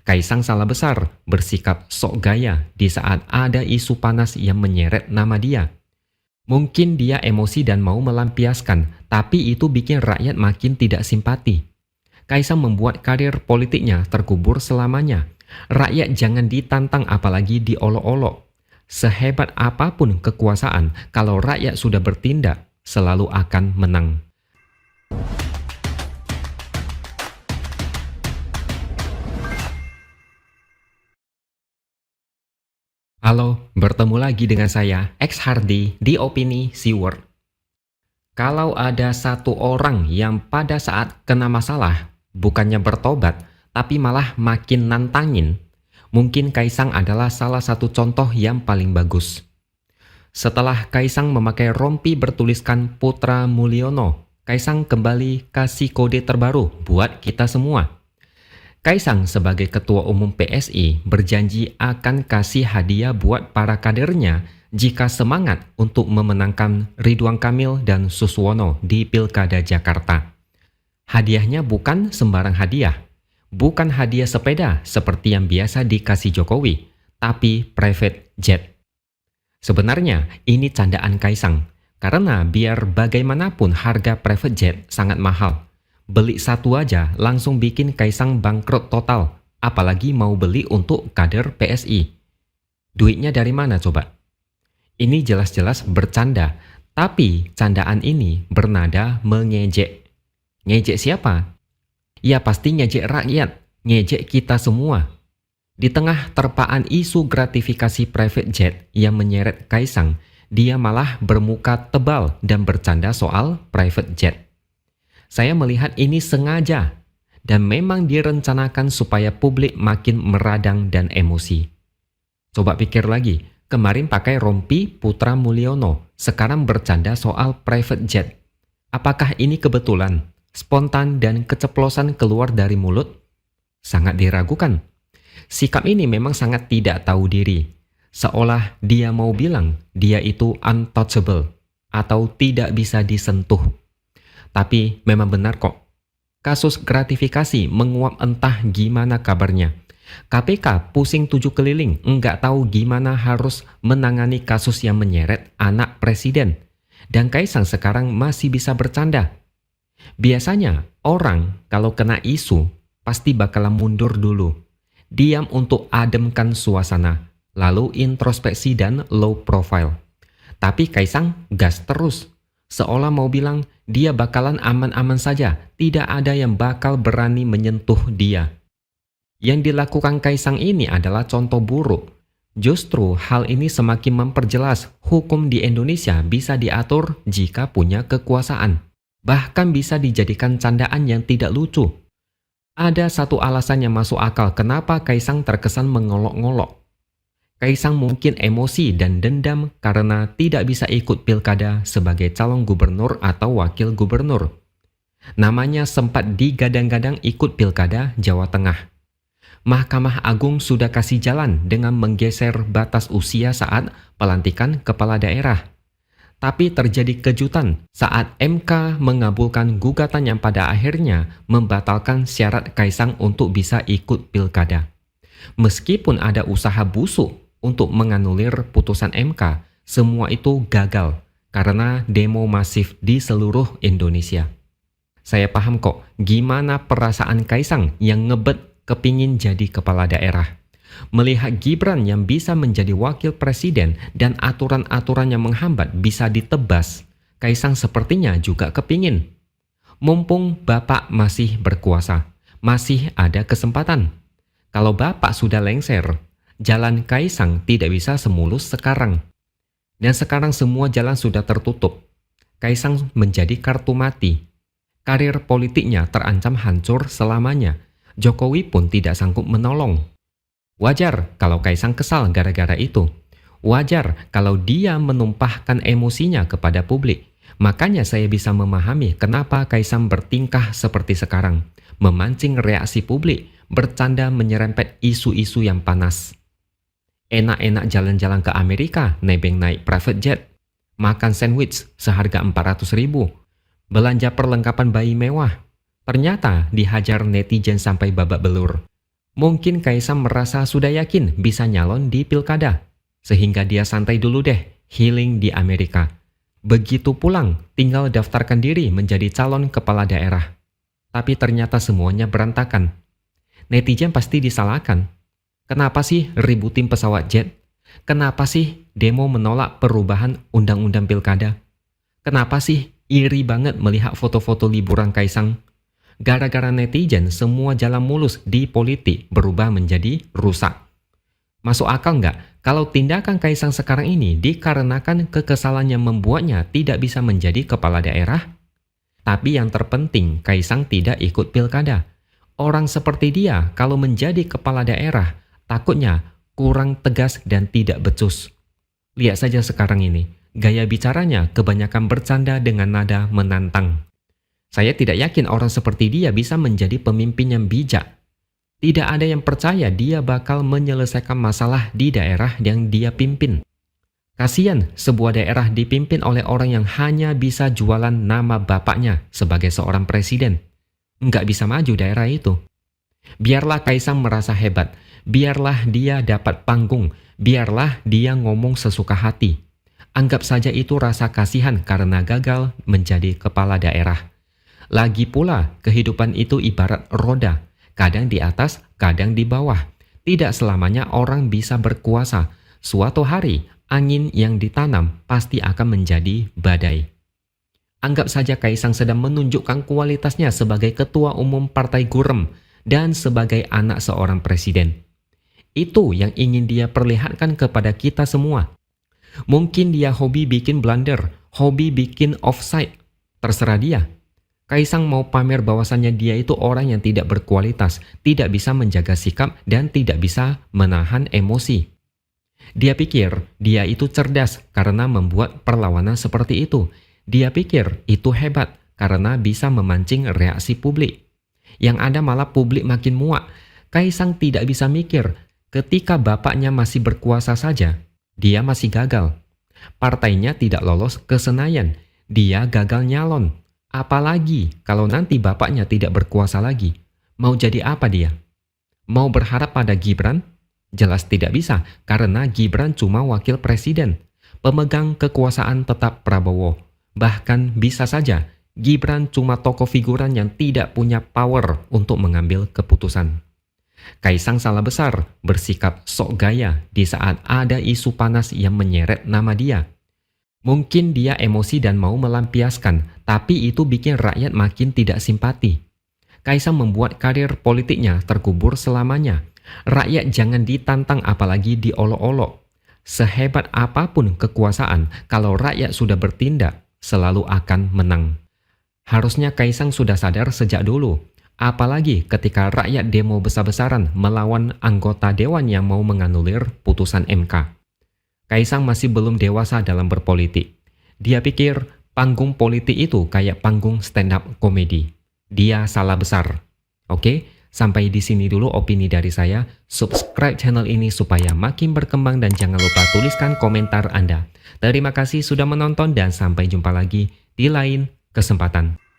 Kaisang salah besar bersikap sok gaya di saat ada isu panas yang menyeret nama dia. Mungkin dia emosi dan mau melampiaskan, tapi itu bikin rakyat makin tidak simpati. Kaisang membuat karir politiknya terkubur selamanya. Rakyat jangan ditantang apalagi diolok-olok. Sehebat apapun kekuasaan, kalau rakyat sudah bertindak, selalu akan menang. Halo, bertemu lagi dengan saya, X Hardy, di Opini Seaword. Kalau ada satu orang yang pada saat kena masalah, bukannya bertobat, tapi malah makin nantangin, mungkin Kaisang adalah salah satu contoh yang paling bagus. Setelah Kaisang memakai rompi bertuliskan Putra Mulyono, Kaisang kembali kasih kode terbaru buat kita semua. Kaisang sebagai Ketua Umum PSI berjanji akan kasih hadiah buat para kadernya jika semangat untuk memenangkan Ridwan Kamil dan Suswono di Pilkada Jakarta. Hadiahnya bukan sembarang hadiah. Bukan hadiah sepeda seperti yang biasa dikasih Jokowi, tapi private jet. Sebenarnya ini candaan Kaisang, karena biar bagaimanapun harga private jet sangat mahal. Beli satu aja langsung bikin Kaisang bangkrut total, apalagi mau beli untuk kader PSI. Duitnya dari mana coba? Ini jelas-jelas bercanda, tapi candaan ini bernada mengejek. Ngejek siapa? Ya pasti ngejek rakyat, ngejek kita semua. Di tengah terpaan isu gratifikasi private jet yang menyeret Kaisang, dia malah bermuka tebal dan bercanda soal private jet. Saya melihat ini sengaja dan memang direncanakan supaya publik makin meradang dan emosi. Coba pikir lagi, kemarin pakai rompi Putra Mulyono, sekarang bercanda soal private jet. Apakah ini kebetulan, spontan dan keceplosan keluar dari mulut? Sangat diragukan. Sikap ini memang sangat tidak tahu diri, seolah dia mau bilang dia itu untouchable atau tidak bisa disentuh. Tapi memang benar kok, kasus gratifikasi menguap entah gimana kabarnya. KPK pusing 7 keliling, enggak tahu gimana harus menangani kasus yang menyeret anak presiden. Dan Kaisang sekarang masih bisa bercanda. Biasanya orang kalau kena isu pasti bakalan mundur dulu. Diam untuk ademkan suasana, lalu introspeksi dan low profile. Tapi Kaisang gas terus. Seolah mau bilang dia bakalan aman-aman saja, tidak ada yang bakal berani menyentuh dia. Yang dilakukan Kaisang ini adalah contoh buruk. Justru hal ini semakin memperjelas hukum di Indonesia bisa diatur jika punya kekuasaan. Bahkan bisa dijadikan candaan yang tidak lucu. Ada satu alasan yang masuk akal kenapa Kaisang terkesan mengolok-ngolok. Kaisang mungkin emosi dan dendam karena tidak bisa ikut pilkada sebagai calon gubernur atau wakil gubernur. Namanya sempat digadang-gadang ikut pilkada Jawa Tengah. Mahkamah Agung sudah kasih jalan dengan menggeser batas usia saat pelantikan kepala daerah. Tapi terjadi kejutan saat MK mengabulkan gugatan yang pada akhirnya membatalkan syarat Kaisang untuk bisa ikut pilkada. Meskipun ada usaha busuk untuk menganulir putusan MK, semua itu gagal karena demo masif di seluruh Indonesia. Saya paham kok gimana perasaan Kaisang yang ngebet kepingin jadi kepala daerah. Melihat Gibran yang bisa menjadi wakil presiden dan aturan-aturan yang menghambat bisa ditebas, Kaisang sepertinya juga kepingin. Mumpung Bapak masih berkuasa, masih ada kesempatan. Kalau Bapak sudah lengser, jalan Kaisang tidak bisa semulus sekarang. Dan sekarang semua jalan sudah tertutup. Kaisang menjadi kartu mati. Karir politiknya terancam hancur selamanya. Jokowi pun tidak sanggup menolong. Wajar kalau Kaisang kesal gara-gara itu. Wajar kalau dia menumpahkan emosinya kepada publik. Makanya saya bisa memahami kenapa Kaisang bertingkah seperti sekarang. Memancing reaksi publik, bercanda menyerempet isu-isu yang panas. Enak-enak jalan-jalan ke Amerika, nebeng naik private jet. Makan sandwich seharga 400.000. Belanja perlengkapan bayi mewah. Ternyata dihajar netizen sampai babak belur. Mungkin Kaisang merasa sudah yakin bisa nyalon di pilkada, sehingga dia santai dulu deh, healing di Amerika. Begitu pulang, tinggal daftarkan diri menjadi calon kepala daerah. Tapi ternyata semuanya berantakan. Netizen pasti disalahkan. Kenapa sih ributin pesawat jet? Kenapa sih demo menolak perubahan undang-undang pilkada? Kenapa sih iri banget melihat foto-foto liburan Kaisang? Gara-gara netizen, semua jalan mulus di politik berubah menjadi rusak. Masuk akal nggak kalau tindakan Kaisang sekarang ini dikarenakan kekesalan yang membuatnya tidak bisa menjadi kepala daerah? Tapi yang terpenting, Kaisang tidak ikut pilkada. Orang seperti dia kalau menjadi kepala daerah, takutnya kurang tegas dan tidak becus. Lihat saja sekarang ini, gaya bicaranya kebanyakan bercanda dengan nada menantang. Saya tidak yakin orang seperti dia bisa menjadi pemimpin yang bijak. Tidak ada yang percaya dia bakal menyelesaikan masalah di daerah yang dia pimpin. Kasian sebuah daerah dipimpin oleh orang yang hanya bisa jualan nama bapaknya sebagai seorang presiden. Nggak bisa maju daerah itu. Biarlah Kaisang merasa hebat, biarlah dia dapat panggung, biarlah dia ngomong sesuka hati. Anggap saja itu rasa kasihan karena gagal menjadi kepala daerah. Lagi pula, kehidupan itu ibarat roda, kadang di atas, kadang di bawah. Tidak selamanya orang bisa berkuasa. Suatu hari, angin yang ditanam pasti akan menjadi badai. Anggap saja Kaisang sedang menunjukkan kualitasnya sebagai ketua umum Partai Gurem dan sebagai anak seorang presiden. Itu yang ingin dia perlihatkan kepada kita semua. Mungkin dia hobi bikin blunder, hobi bikin offside. Terserah dia. Kaisang mau pamer bahwasannya dia itu orang yang tidak berkualitas, tidak bisa menjaga sikap, dan tidak bisa menahan emosi. Dia pikir dia itu cerdas karena membuat perlawanan seperti itu. Dia pikir itu hebat karena bisa memancing reaksi publik. Yang ada malah publik makin muak. Kaisang tidak bisa mikir, ketika bapaknya masih berkuasa saja, dia masih gagal. Partainya tidak lolos ke Senayan, dia gagal nyalon. Apalagi kalau nanti bapaknya tidak berkuasa lagi, mau jadi apa dia? Mau berharap pada Gibran? Jelas tidak bisa, karena Gibran cuma wakil presiden. Pemegang kekuasaan tetap Prabowo. Bahkan bisa saja, Gibran cuma tokoh figuran yang tidak punya power untuk mengambil keputusan. Kaisang salah besar bersikap sok gaya di saat ada isu panas yang menyeret nama dia. Mungkin dia emosi dan mau melampiaskan, tapi itu bikin rakyat makin tidak simpati. Kaisang membuat karir politiknya terkubur selamanya. Rakyat jangan ditantang apalagi diolok-olok. Sehebat apapun kekuasaan, kalau rakyat sudah bertindak, selalu akan menang. Harusnya Kaisang sudah sadar sejak dulu. Apalagi ketika rakyat demo besar-besaran melawan anggota dewan yang mau menganulir putusan MK. Kaisang masih belum dewasa dalam berpolitik. Dia pikir panggung politik itu kayak panggung stand-up komedi. Dia salah besar. Oke, sampai di sini dulu opini dari saya. Subscribe channel ini supaya makin berkembang dan jangan lupa tuliskan komentar Anda. Terima kasih sudah menonton dan sampai jumpa lagi di lain kesempatan.